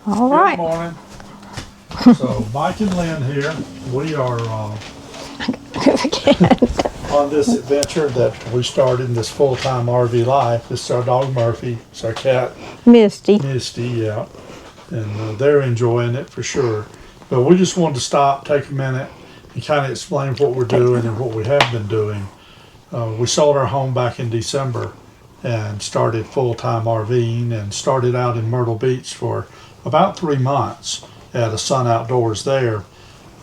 All right. Good morning. So Mike and Lynn here. We are on this adventure that we started in this full-time RV life. This is our dog Murphy. It's our cat Misty. Misty, yeah. And they're enjoying it for sure. But we just wanted to stop, take a minute, and kind of explain what we're doing and what we have been doing. We sold our home back in December and started full-time RVing and started out in Myrtle Beach for about 3 months at a Sun Outdoors there.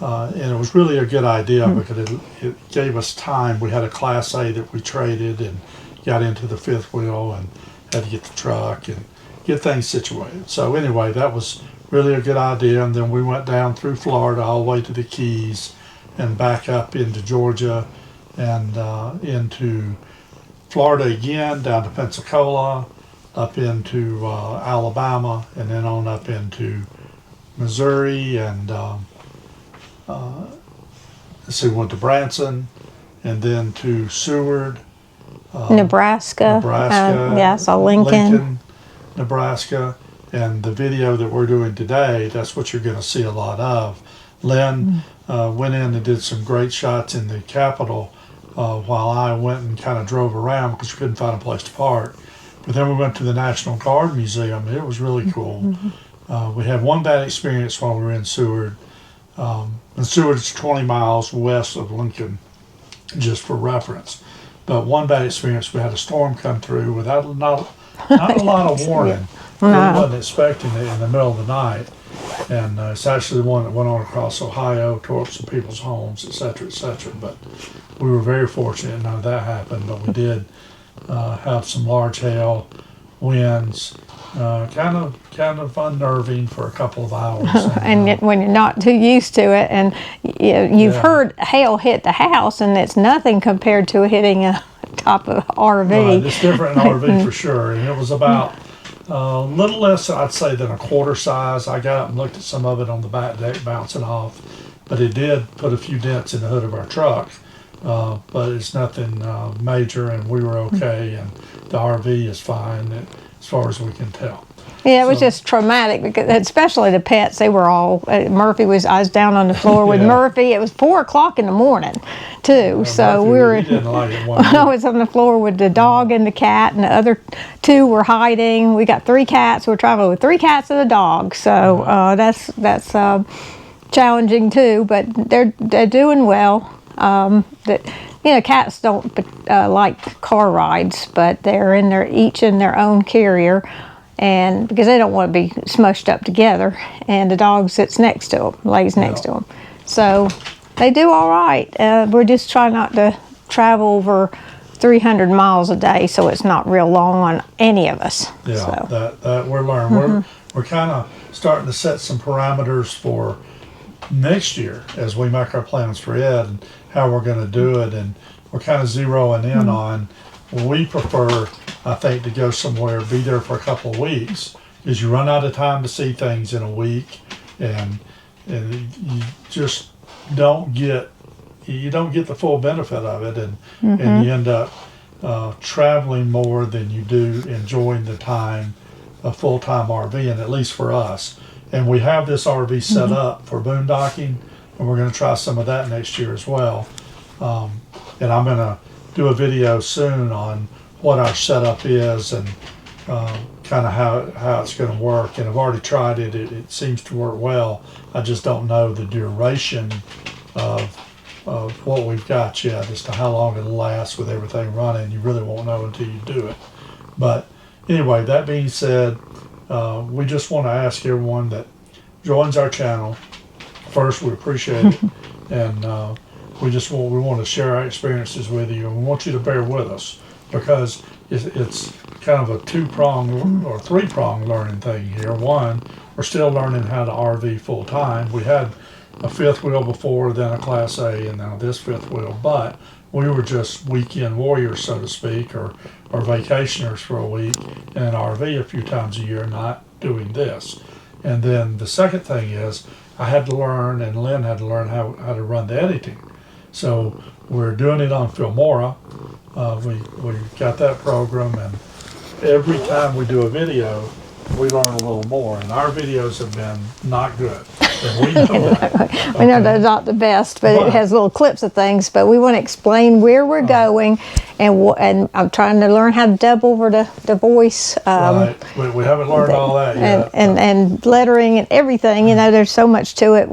And it was really a good idea because it gave us time. We had a Class A that we traded and got into the fifth wheel and had to get the truck and get things situated. So anyway, that was really a good idea. And then we went down through Florida all the way to the Keys and back up into Georgia and into Florida again, down to Pensacola, up into Alabama, and then on up into Missouri, and we went to Branson, and then to Seward, Nebraska. Yeah, so Lincoln. Nebraska. And the video that we're doing today, that's what you're going to see a lot of. Lynn went in and did some great shots in the Capitol while I went and kind of drove around because we couldn't find a place to park. But then we went to the National Guard Museum. It was really cool. We had one bad experience while we were in Seward. And Seward is 20 miles west of Lincoln, just for reference. But one bad experience, we had a storm come through without not a lot of warning. We wasn't expecting it in the middle of the night. And it's actually the one that went on across Ohio, tore up some people's homes, et cetera, et cetera. But we were very fortunate none of that happened. But we did have some large hail, winds, kind of unnerving for a couple of hours. And when you're not too used to it, and you've heard hail hit the house, and it's nothing compared to hitting a top of RV. Right, it's different in RV for sure. And it was about a little less, I'd say, than a quarter size. I got up and looked at some of it on the back deck bouncing off, but it did put a few dents in the hood of our truck. But it's nothing major, and we were okay, and the RV is fine as far as we can tell. Yeah, it was just traumatic, because especially the pets. They were all, I was down on the floor with Murphy. It was 4:00 in the morning, too. So Murphy, he didn't like it one I was on the floor with the dog and the cat, and the other two were hiding. We got 3 cats. We're traveling with 3 cats and a dog. So that's challenging too, but they're doing well. Cats don't like car rides, but they're each in their own carrier. And because they don't want to be smushed up together, and the dog sits next to them, lays next to them. So they do all right. We're just trying not to travel over 300 miles a day, so it's not real long on any of us. Yeah, so. that we're learning. We're kind of starting to set some parameters for next year as we make our plans for it and how we're going to do it, and we're kind of zeroing in on. We prefer, I think, to go somewhere, be there for a couple of weeks, because you run out of time to see things in a week, and you just don't get the full benefit of it, and you end up traveling more than you do enjoying the time of full-time RVing, at least for us. And we have this RV set up for boondocking, and we're going to try some of that next year as well. And I'm going to do a video soon on what our setup is and kind of how it's going to work. And I've already tried it. It seems to work well. I just don't know the duration of what we've got yet as to how long it'll last with everything running. You really won't know until you do it. But anyway, that being said, we just want to ask everyone that joins our channel. First, we appreciate it, and we want to share our experiences with you, and we want you to bear with us, because it's kind of a 2-pronged or 3-pronged learning thing here. One, we're still learning how to RV full time. We had a fifth wheel before, then a Class A, and now this fifth wheel, but we were just weekend warriors, so to speak, or vacationers for a week in an RV a few times a year, not doing this. And then the second thing is, I had to learn, and Lynn had to learn how to run the editing. So we're doing it on Filmora. We got that program, and every time we do a video, we learn a little more. And our videos have been not good. And we know that. We know they're not the best, but it has little clips of things. But we want to explain where we're going, and I'm trying to learn how to dub over the voice. Right. We haven't learned all that yet. And lettering and everything. You know, there's so much to it.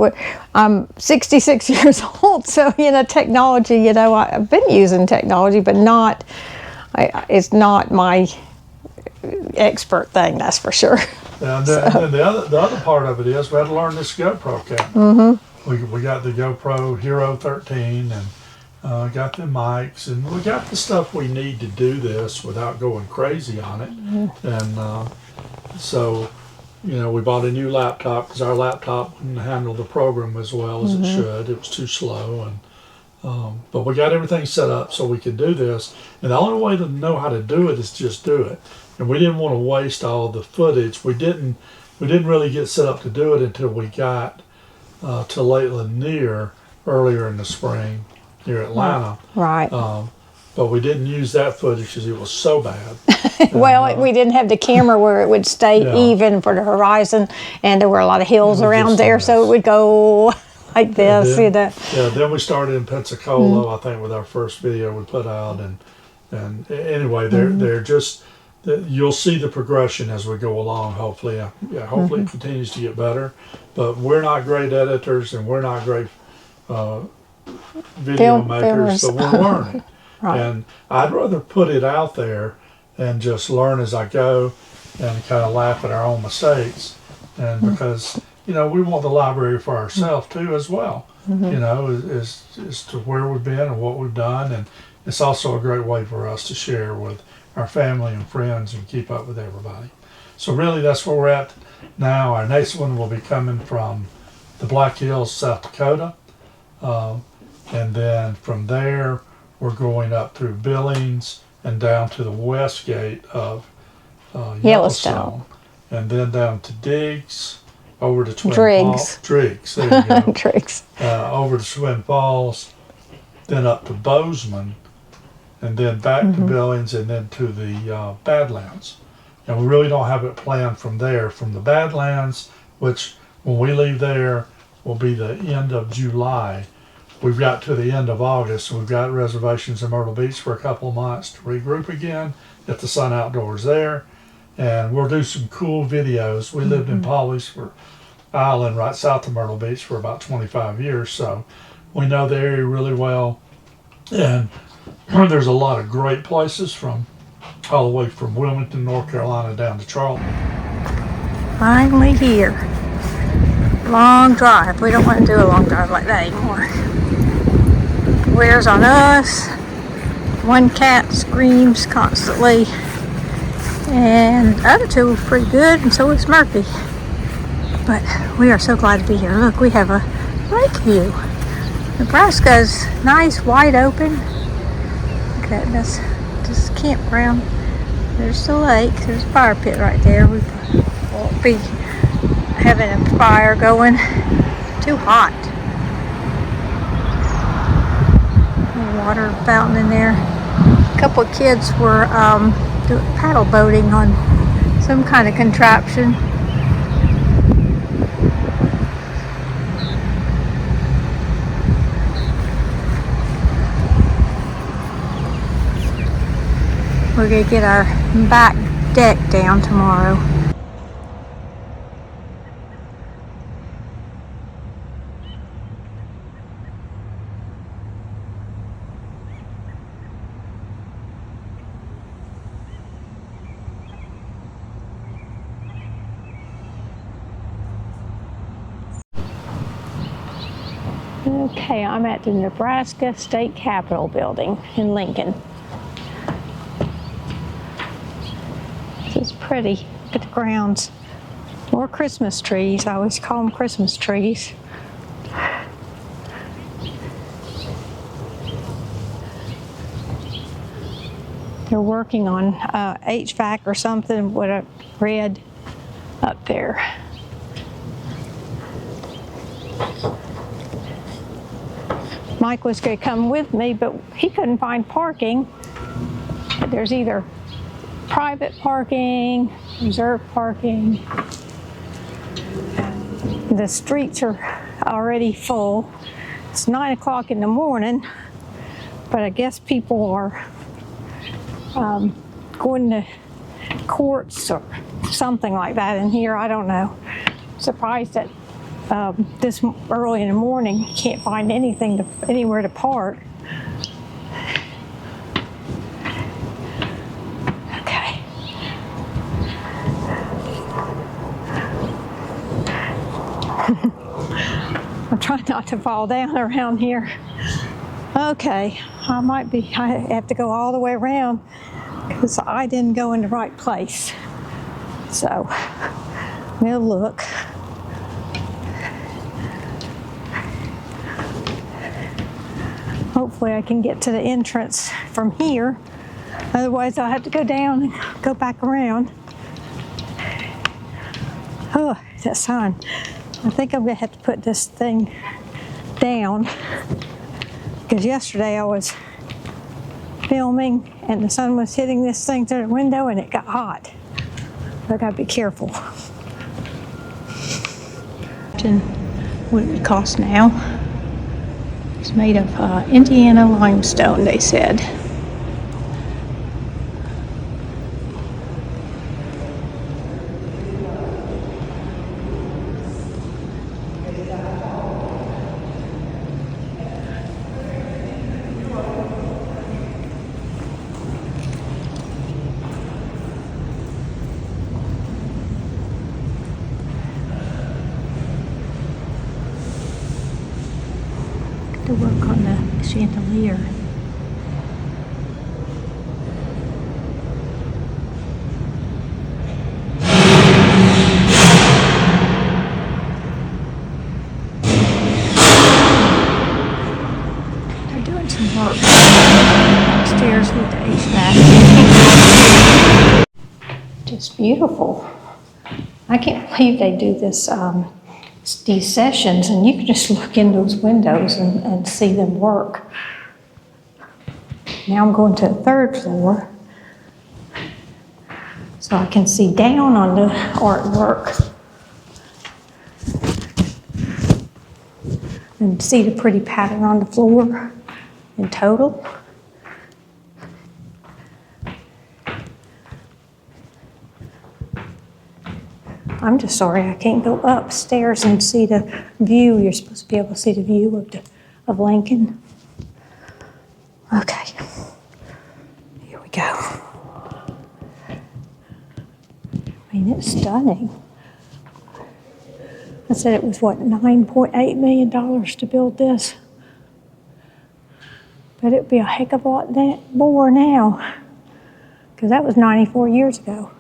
I'm 66 years old, so technology. I've been using technology, but it's not my expert thing. That's for sure. And then the other part of it is we had to learn this GoPro camera. We got the GoPro Hero 13 and got the mics, and we got the stuff we need to do this without going crazy on it. And so, we bought a new laptop because our laptop couldn't handle the program as well as it should. It was too slow, and but we got everything set up so we could do this. And the only way to know how to do it is just do it. And we didn't want to waste all the footage. We didn't really get set up to do it until we got to Lake Lanier earlier in the spring near Atlanta. Right. But we didn't use that footage because it was so bad. Well, we didn't have the camera where it would stay even for the horizon, and there were a lot of hills around there, so it would go like this. Yeah. Then we started in Pensacola, I think, with our first video we put out, and anyway, they're just. You'll see the progression as we go along, hopefully. Hopefully it continues to get better. But we're not great editors and we're not great video makers, but we're learning. Right. And I'd rather put it out there and just learn as I go and kind of laugh at our own mistakes. And because, we want the library for ourselves too as well, as to where we've been and what we've done. And it's also a great way for us to share with our family and friends and keep up with everybody. So really that's where we're at now. Our next one will be coming from the Black Hills, South Dakota. And then from there, we're going up through Billings and down to the west gate of Yellowstone. And then down to Diggs, over to Twin Falls. Driggs, there you go. Driggs. Over to Twin Falls, then up to Bozeman, and then back to Billings, and then to the Badlands. And we really don't have it planned from there. From the Badlands, which when we leave there will be the end of July, we've got to the end of August, and we've got reservations in Myrtle Beach for a couple of months to regroup again, get the sun outdoors there, and we'll do some cool videos. We lived in Pauley's Island right south of Myrtle Beach for about 25 years, so we know the area really well. And there's a lot of great places all the way from Wilmington, North Carolina down to Charleston. Finally here. Long drive. We don't want to do a long drive like that anymore. Wears on us. One cat screams constantly. And the other two are pretty good, and so is Murphy. But we are so glad to be here. Look, we have a lake view. Nebraska's nice, wide open. Look at this campground. There's the lake. There's a fire pit right there. We won't be having a fire going. Too hot. A water fountain in there. A couple of kids were paddle boating on some kind of contraption. We're going to get our back deck down tomorrow. Okay, I'm at the Nebraska State Capitol building in Lincoln. It's pretty. Look at the grounds. More Christmas trees. I always call them Christmas trees. They're working on HVAC or something, what I read up there. Mike was going to come with me, but he couldn't find parking. There's either private parking reserve parking. The streets are already full. It's 9 o'clock in the morning, but I guess people are going to courts or something like that in here. I don't know. Surprised that this early in the morning you can't find anywhere to park. Okay. I'm trying not to fall down around here. Okay, I have to go all the way around because I didn't go in the right place. So, we'll look. Hopefully I can get to the entrance from here. Otherwise I'll have to go down and go back around. Oh, that sun. I think I'm gonna have to put this thing down because yesterday I was filming and the sun was hitting this thing through the window and it got hot. I gotta be careful. What it would cost now. It's made of Indiana limestone, they said. To work on the chandelier. They're doing some work upstairs with the HVAC. Just beautiful. I can't believe they do this. These sessions, and you can just look in those windows and see them work. Now I'm going to the 3rd floor so I can see down on the artwork and see the pretty pattern on the floor in total. I'm just sorry I can't go upstairs and see the view. You're supposed to be able to see the view of Lincoln. Okay, here we go. I mean, it's stunning. I said it was, what, $9.8 million to build this? But it would be a heck of a lot more now, because that was 94 years ago.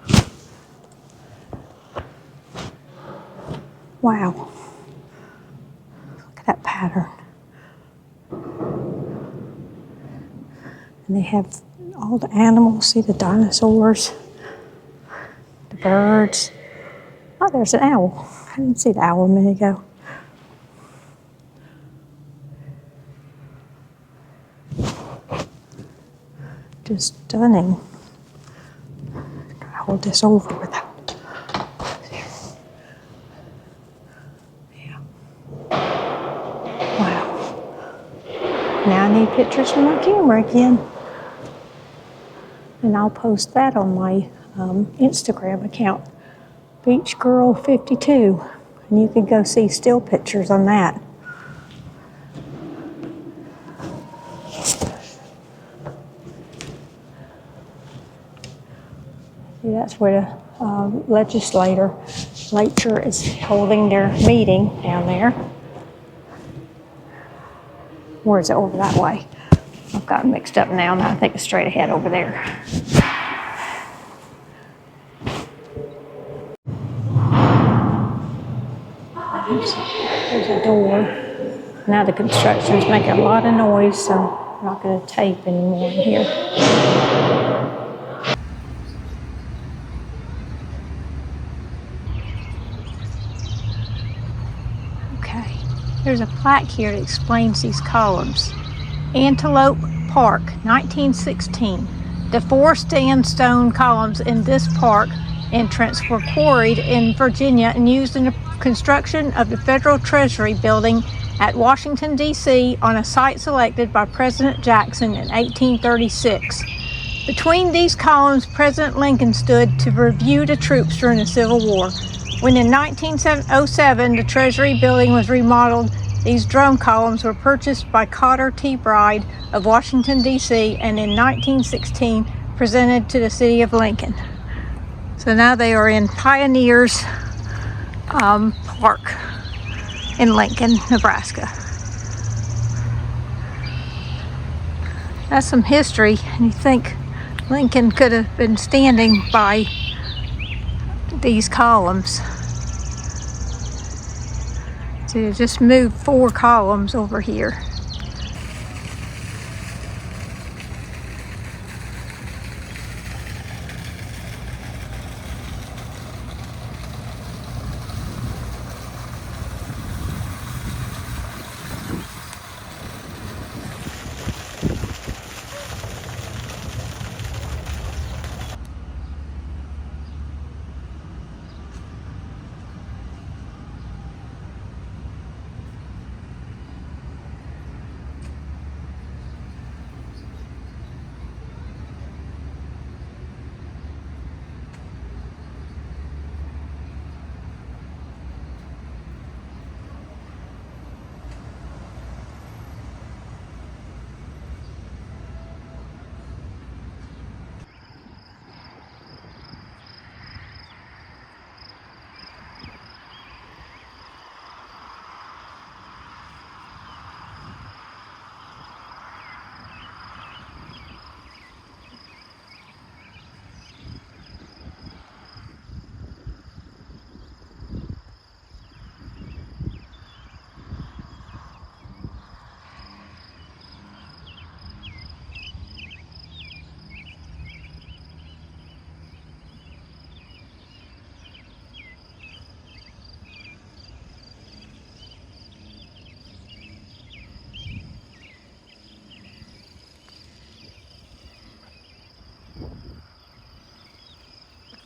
Wow, look at that pattern. And they have all the animals, see the dinosaurs, the birds. Oh, there's an owl. I didn't see the owl a minute ago. Just stunning. Hold this over without. Now I need pictures from my camera again. And I'll post that on my Instagram account, Beach Girl 52. And you can go see still pictures on that. See, that's where the legislature is holding their meeting down there. Or is it over that way? I've gotten mixed up now, and I think it's straight ahead over there. There's a door. Now the construction's making a lot of noise, so I'm not going to tape anymore in here. Okay, there's a plaque here that explains these columns. Antelope Park, 1916. The 4 sandstone columns in this park entrance were quarried in Virginia and used in the construction of the Federal Treasury Building at Washington, D.C. on a site selected by President Jackson in 1836. Between these columns, President Lincoln stood to review the troops during the Civil War. When in 1907 the Treasury Building was remodeled, these drum columns were purchased by Cotter T. Bride of Washington, D.C., and in 1916 presented to the city of Lincoln. So now they are in Pioneers Park in Lincoln, Nebraska. That's some history, and you think Lincoln could have been standing by these columns. So you just moved 4 columns over here.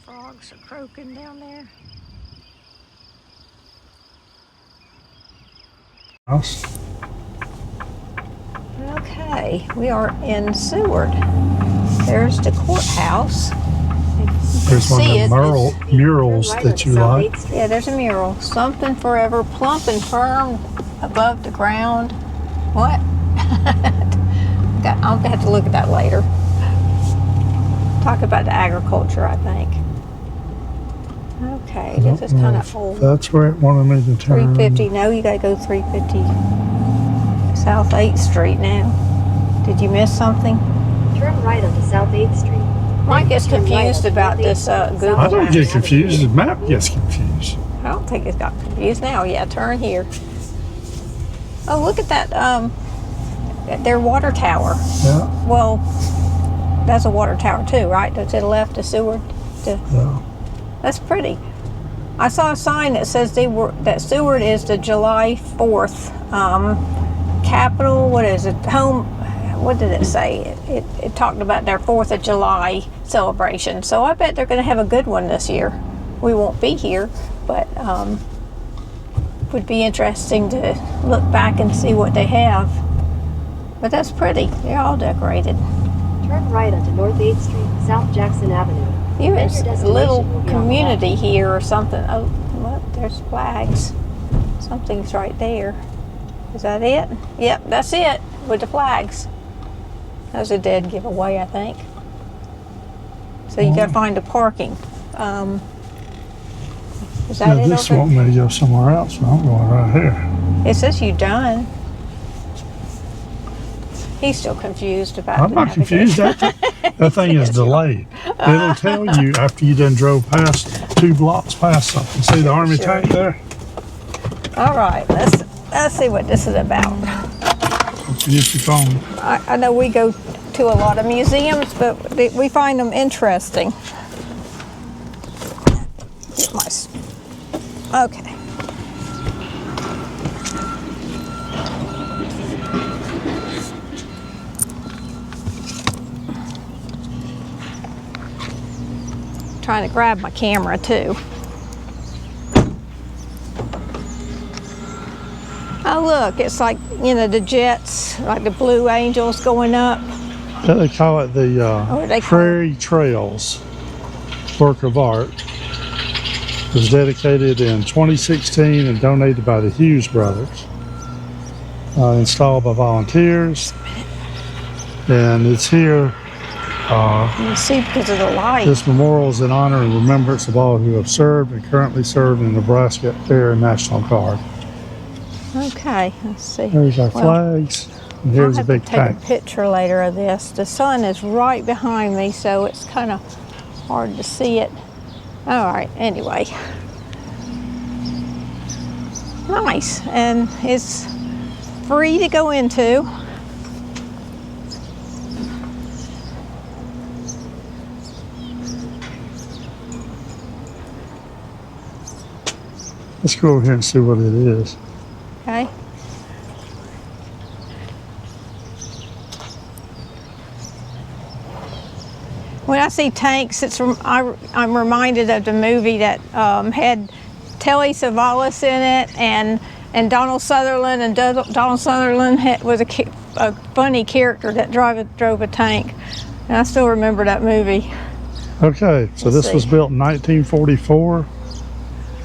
Frogs are croaking down there. House. Okay, we are in Seward. There's the courthouse. There's one of the murals that you like. Yeah, there's a mural. Something forever, plump and firm above the ground. What? I'll have to look at that later. Talk about the agriculture, I think. Okay, this is kind of old. That's where it wanted me to turn. 350. No, you gotta go 350 South 8th Street now. Did you miss something? Turn right onto South 8th Street. Mike gets confused about this Google I don't Maps. get confused. The map gets confused. I don't think it's got confused now. Yeah, turn here. Oh, look at that. Their water tower. Yeah. Well, that's a water tower too, right? To the left of Seward. Yeah. That's pretty. I saw a sign that says that Seward is the July 4th capital. What is it? Home. What did it say? It talked about their 4th of July celebration. So I bet they're going to have a good one this year. We won't be here, but would be interesting to look back and see what they have. But that's pretty. They're all decorated. Turn right onto North 8th Street, South Jackson Avenue. You're in a little community here or something. Oh, look, there's flags. Something's right there. Is that it? Yep, that's it, with the flags. That was a dead giveaway, I think. So you gotta find the parking. Is that it? This want me to go somewhere else, so I'm going right here. It says you're done. He's still confused about I'm not confused. That thing is delayed. It'll tell you after you done drove past 2 blocks past something. See the army tank there? All right, let's see what this is about. Use your phone. I know we go to a lot of museums, but we find them interesting. Get my, okay. trying to grab my camera too. Oh look, it's like, you know, the jets, like the Blue Angels going up. Yeah, they call it the What do they call Prairie Trails work of art. It was dedicated in 2016 and donated by the Hughes brothers. Installed by volunteers. And it's here. You can see because of the light. This memorial is in honor and remembrance of all who have served and currently serve in the Nebraska Air National Guard. Okay, let's see. There's our flags. And here's a I'll big have to take tank. a picture later of this. The sun is right behind me, so it's kind of hard to see it. All right, anyway. Nice, and it's free to go into. Let's go over here and see what it is. Okay. When I see tanks, I'm reminded of the movie that had Telly Savalas in it and Donald Sutherland. And Donald Sutherland was a funny character that drove a tank. And I still remember that movie. Okay, so Let's this was see. built in 1944.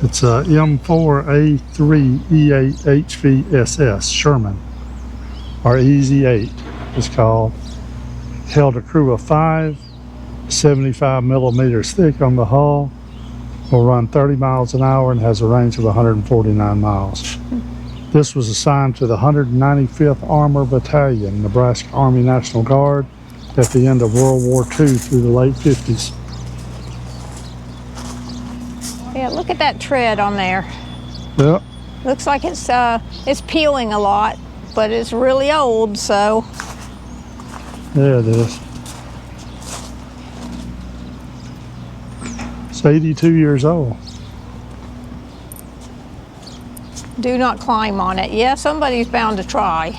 It's a M4A3E8 HVSS Sherman, or EZ8 it's called. Held a crew of 5, 75 millimeters thick on the hull, will run 30 miles an hour and has a range of 149 miles. This was assigned to the 195th Armor Battalion, Nebraska Army National Guard, at the end of World War II through the late 50s. Yeah, look at that tread on there. Yep. Looks like it's peeling a lot, but it's really old, so. Yeah, it is. It's 82 years old. Do not climb on it. Yeah, somebody's bound to try.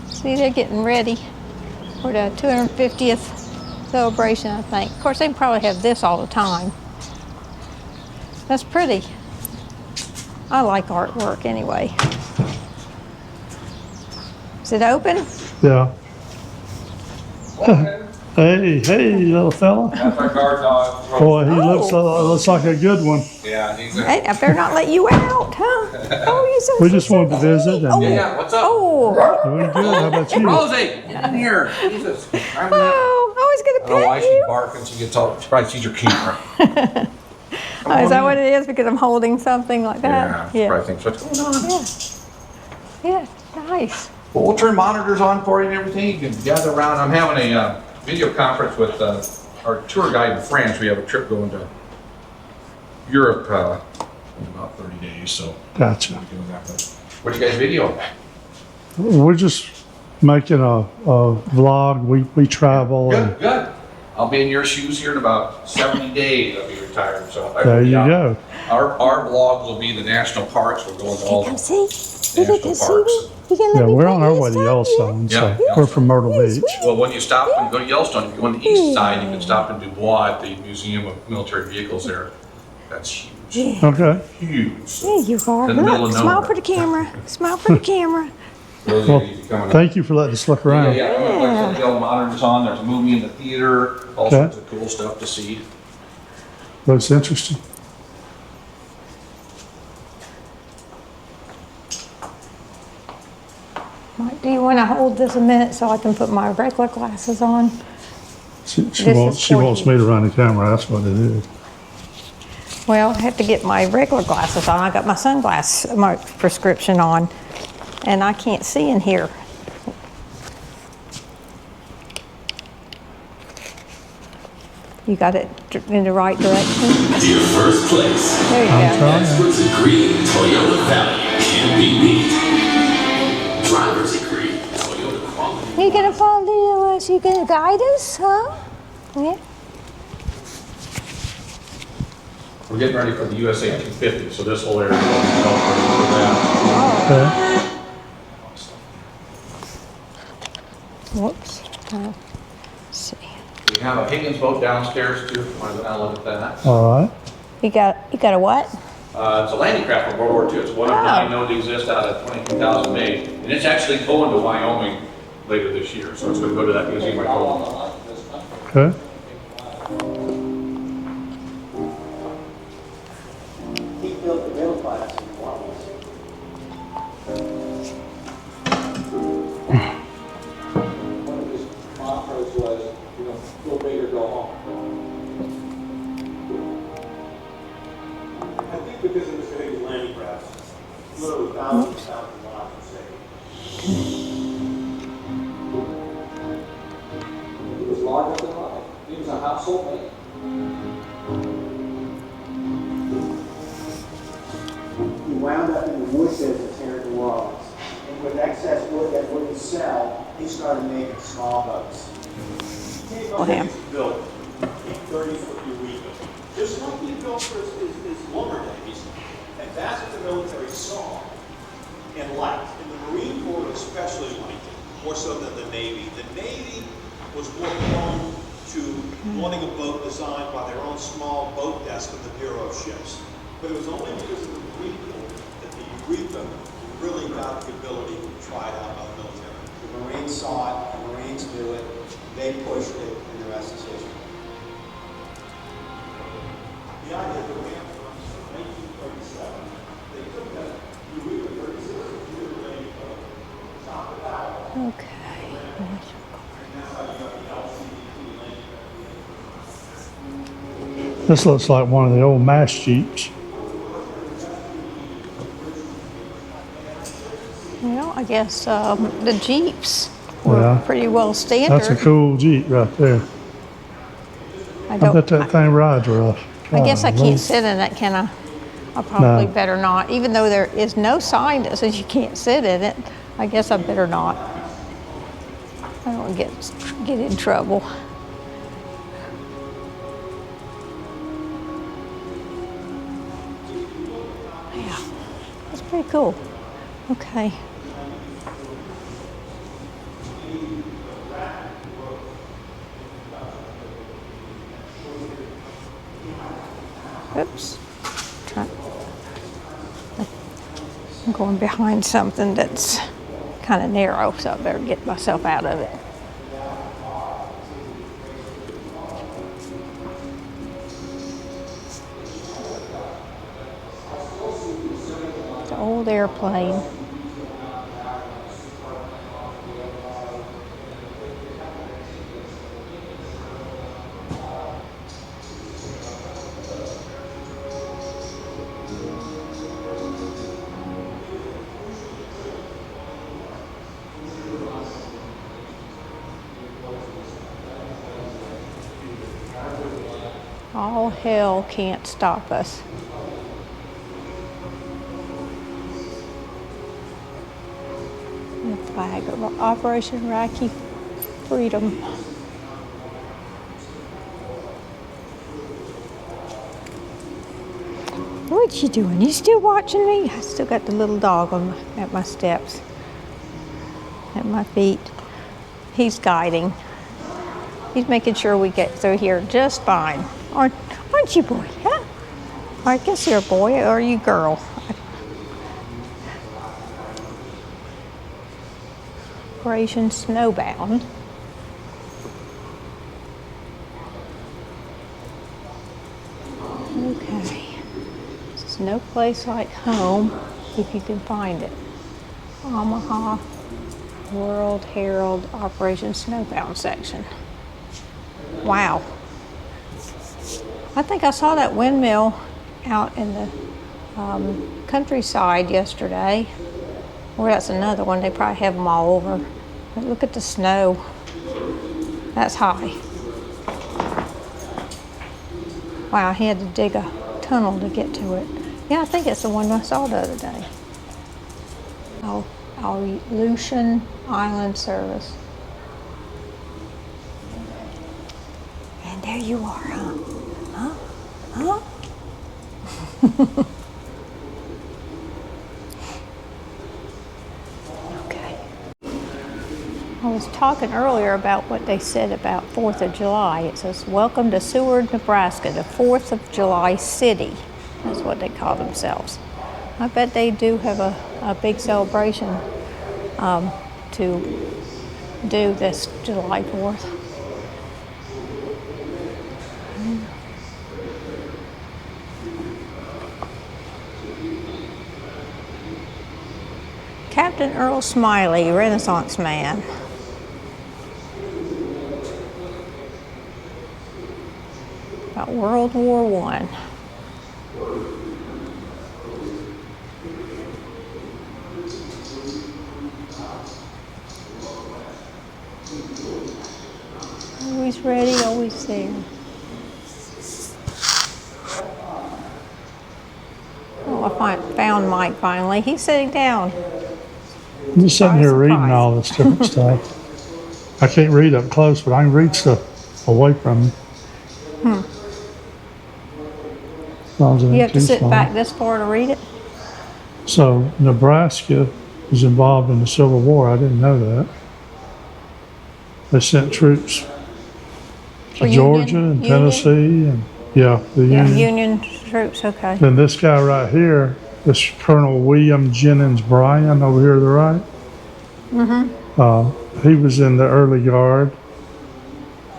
See, they're getting ready for the 250th celebration, I think. Of course, they probably have this all the time. That's pretty. I like artwork anyway. Is it open? Yeah. Hey, little fella. That's our guard dog. Boy, he looks like a good one. Yeah, he's a... Hey, I better not let you out, huh? Oh, you're so We just wanted to visit. And Yeah, what's up? Oh, doing good. How about you? Rosie, get in here. Jesus. oh, I was I gonna don't know why pet she's you. barking. She gets all, she probably sees your camera. Oh, is that what it is? Because I'm holding something like Yeah, that? she probably thinks, what's going on? Yeah, nice. Well, we'll turn monitors on for you and everything. You can gather around. I'm having a video conference with our tour guide in France. We have a trip going to Europe in about 30 days, so Gotcha. I'm doing that. But what do you guys video? We're just making a vlog. We travel. And Good. I'll be in your shoes here in about 70 days. I'll be retired, so there you go. Our vlogs will be the national parks. We're going to all Come the see. You get to national see parks. me. You can let Yeah, me we're pet on our you way to some, Yellowstone. So Yeah. we're from Myrtle Yes, Beach. Well, when you stop and go to Yellowstone, if you go on the east side, you can stop in Dubois at the Museum of Military Vehicles there. That's huge. Okay. Huge. There you are. In the middle Look, of smile nowhere. for the camera. Smile for the camera. Those Well, of you coming up. thank you for letting us look around. Yeah, I'm gonna put some yellow monitors on. There's a movie in the theater. All Okay. sorts of cool stuff to see. Looks interesting. Mike, do you want to hold this a minute so I can put my regular glasses on? She This is wants for you. me to run the camera. That's what it is. Well, I have to get my regular glasses on. I got my prescription on, and I can't see in here. You got it in the right direction? Your first place. There you I'm go. trying. Experts agree Toyota value can't be beat. Drivers agree Toyota quality. You gonna follow us? You gonna guide us, huh? Yeah. We're getting ready for the USA 250, so this whole area is all ready for that. Okay. Whoops. Let's see. We have a Higgins boat downstairs too, if you want to go down and look at that. All right. You got a what? It's a landing craft from World War II. It's one of Oh. 9 known to exist out of 22,000 made. And it's actually going to Wyoming later this year. So it's going to go to that museum I told you. Okay. He built the middle class in New Orleans. One of his mantras was, go big or go home. I think because it was a big landing craft, literally thousands of lives were saved. He was larger than life. He was a household name. He wound up in the wood business here in New Orleans. And with excess wood that wouldn't sell, he started making small boats. He came up Wow. with his built a 30-foot Eureka. Just like he built for his lumber days. And that's what the military saw and liked. And the Marine Corps especially liked it, more so than the Navy. The Navy was more prone to wanting a boat designed by their own small boat desk in the Bureau of Ships. But it was only because of the Marine Corps that the Eureka really got the ability to try it out by the military. The Marines saw it, the Marines knew it, they pushed it, and the rest is history. The idea of the ramp from 1937, they took that Eureka 36 and threw the landing boat, chopped it out, Okay. and that's how you got the LCD landing. This looks like one of the old MASH Jeeps. Well, I guess the Jeeps were Yeah. pretty well standard. That's a cool Jeep right there. I I don't. bet that thing rides rough. I guess I Golly. can't sit in it, can I? I probably No. better not. Even though there is no sign that says you can't sit in it, I guess I better not. I don't want to get in trouble. Yeah, that's pretty cool. Okay. Oops. I'm going behind something that's kind of narrow, so I better get myself out of it. It's an old airplane. All hell can't stop us. The flag of Operation Iraqi Freedom. What you doing? You still watching me? I still got the little dog on at my steps, at my feet. He's guiding. He's making sure we get through here just fine. Aren't you, boy? Huh? I guess you're a boy, or you girl. Operation Snowbound. Okay. There's no place like home if you can find it. Omaha World Herald Operation Snowbound section. Wow. I think I saw that windmill out in the countryside yesterday. Or that's another one. They probably have them all over. But look at the snow. That's high. Wow, he had to dig a tunnel to get to it. Yeah, I think it's the one I saw the other day. Oh, Aleutian Island Service. And there you are, huh? Huh? Okay. I was talking earlier about what they said about 4th of July. It says, "Welcome to Seward, Nebraska, the 4th of July city." That's what they call themselves. I bet they do have a big celebration to do this July 4th. Captain Earl Smiley, Renaissance man. About World War I. Always ready, always there. Oh, I found Mike finally. He's sitting down. I'm just sitting here reading Surprise. all this different stuff. I can't read up close, but I can read stuff away from me. As long as it You ain't have to too sit small. back this far to read it? So Nebraska was involved in the Civil War. I didn't know that. They sent troops For to Georgia Union? and Union? Tennessee, and yeah, the Yeah, Union. Union troops, okay. Then this guy right here, this Colonel William Jennings Bryan over here to the right. He was in the early guard,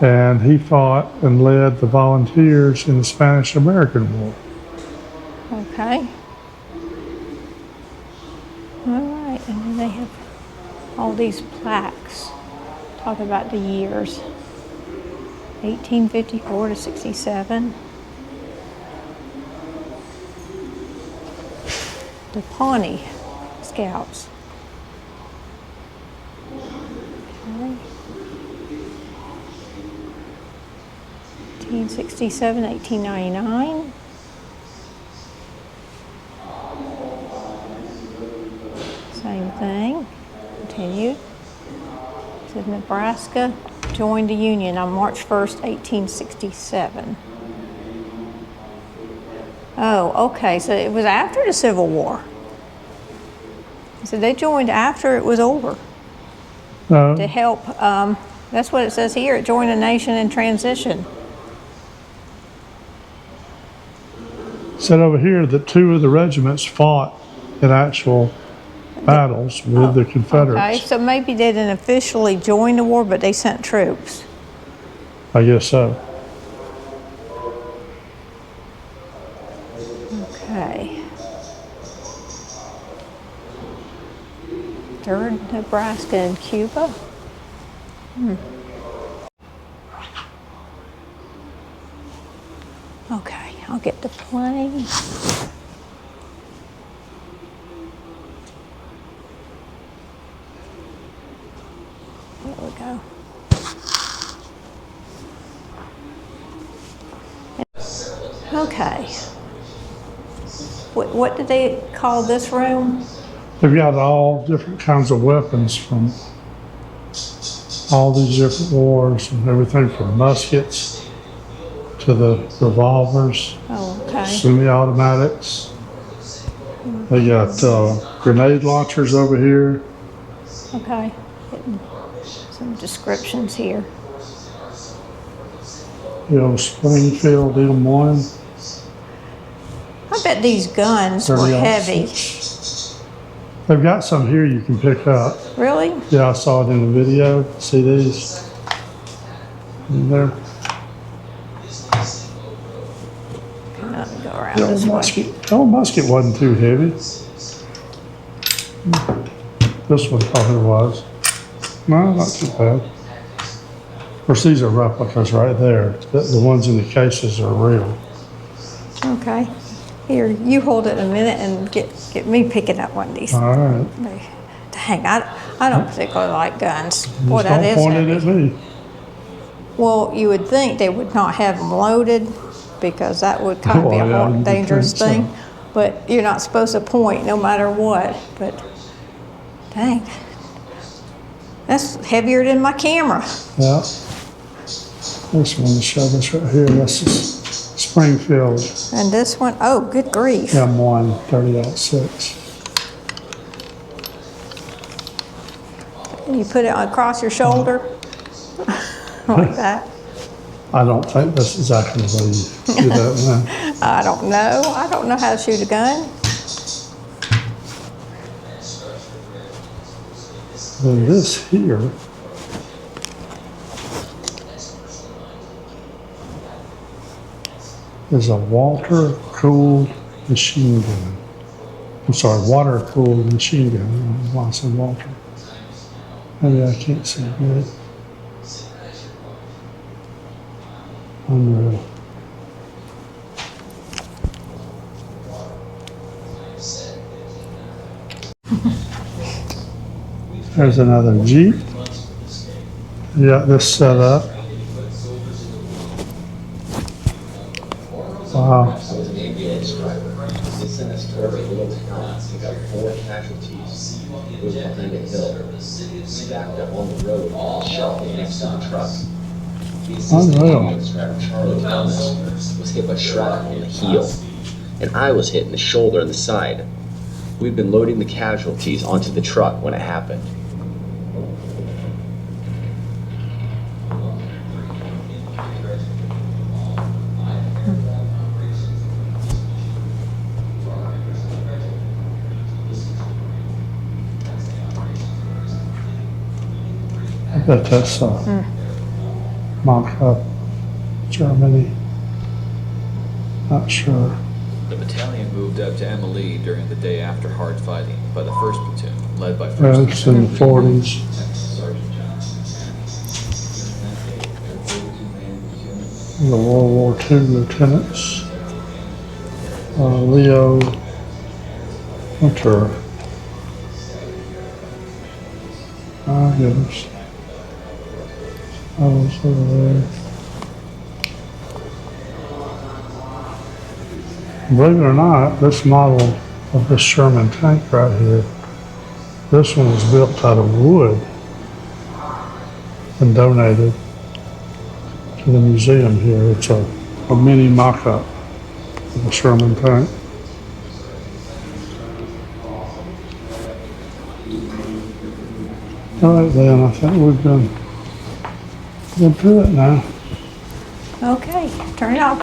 and he fought and led the volunteers in the Spanish-American War. Okay. All right, and then they have all these plaques talking about the years. 1854 to 67. The Pawnee Scouts. Okay. 1867, 1899. Same thing. Continued. It says Nebraska joined the Union on March 1st, 1867. Oh, okay, so it was after the Civil War. So they joined after it was over to help, that's what it says here, join a nation in transition. Said over here that 2 of the regiments fought in actual battles with the Confederates. Okay, so maybe they didn't officially join the war, but they sent troops. I guess so. Okay. 3rd Nebraska and Cuba. Okay, I'll get the plane. There we go. Okay. What did they call this room? They've got all different kinds of weapons from all these different wars, and everything from muskets to the revolvers, Oh, okay. semi-automatics. They got grenade launchers over here. Okay. Getting some descriptions here. You know, Springfield M1. I bet these guns were 30 heavy. They've got some here you can pick up. Really? Yeah, I saw it in the video. See these? In there. Go around The this old way. musket. The old musket wasn't too heavy. This one probably was. No, not too bad. Of course, these are replicas right there. The ones in the cases are real. Okay. Here, you hold it a minute and get me picking up one of these. All right. Dang, I don't particularly like guns. Boy, Just that don't is point it heavy. at me. Well, you would think they would not have them loaded because that would kind of be a Well, yeah, more you'd dangerous think so. thing. But you're not supposed to point no matter what. But dang, that's heavier than my camera. Yeah. This one, show this right here. This is Springfield And this one, oh, good grief. M1 30-06. You put it across your shoulder, like that. I don't think that's exactly the way you do that now. I don't know. I don't know how to shoot a gun. Then this here is a water-cooled machine gun. I'm sorry, water-cooled machine gun. I don't know why I said water. Maybe I can't see good. Unreal. There's another Jeep. You got this set up. Wow. I was an ambulance driver. They sent us to every little town. We got 4 casualties. It was behind a hill. Stacked up on the road, shelved next to the truck. The assistant ambulance driver, Charlie Thomas, was hit by shrapnel in the heel. And I was hit in the shoulder and the side. We'd been loading the casualties onto the truck when it happened. I bet that's mock-up Germany. Not sure. The battalion moved up to Emily during the day after hard fighting by the 1st Platoon, led by 1st It's in the 40s. The World War II lieutenants. Leo Winter. My goodness. I was over there. Believe it or not, this model of this Sherman tank right here, this one was built out of wood and donated to the museum here. It's a mini mock-up of the Sherman tank. All right then, I think we've been through it now. Okay, turn it off.